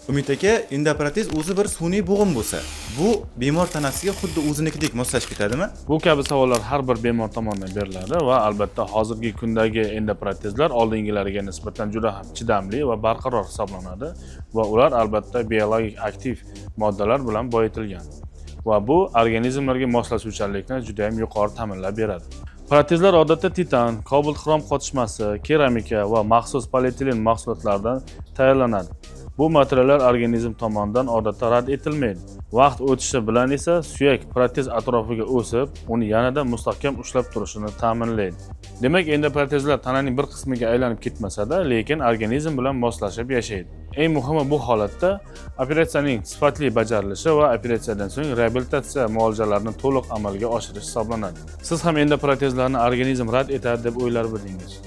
Umid aka, endoprotez o'zi bir sun'iy bo'g'im bo'lsa, bu bemor tanasiga xuddi o'zinikidek moslashib ketadimi? Bu kabi savollar har bir bemor tomonidan beriladi va albatta hozirgi kundagi endoprotezlar oldingilariga nisbatan juda ham chidamli va barqaror hisoblanadi va ular albatta biologik aktiv moddalar bilan boyitilgan. Va bu organizmlarga moslashuvchanlikni juda ham yuqori ta'minlab beradi. Protezlar odatda titan, kobalt xrom qotishmasi, keramika va maxsus polietilen mahsulotlaridan tayyorlanadi. Bu materiallar organizm tomonidan odatda rad etilmaydi. Vaqt o'tishi bilan esa suyak protez atrofiga o'sib, uni yanada mustahkam ushlab turishini ta'minlaydi. Demak, endoprotezlar tananing bir qismiga aylanib ketmasa-da, lekin organizm bilan moslashib yashaydi. Eng muhimi bu holatda operatsiyaning sifatli bajarilishi va operatsiyadan so'ng reabilitatsiya muolajalarini to'liq amalga oshirish hisoblanadi. Siz ham endoprotezlarni organizm rad etadi deb o'ylar edingiz.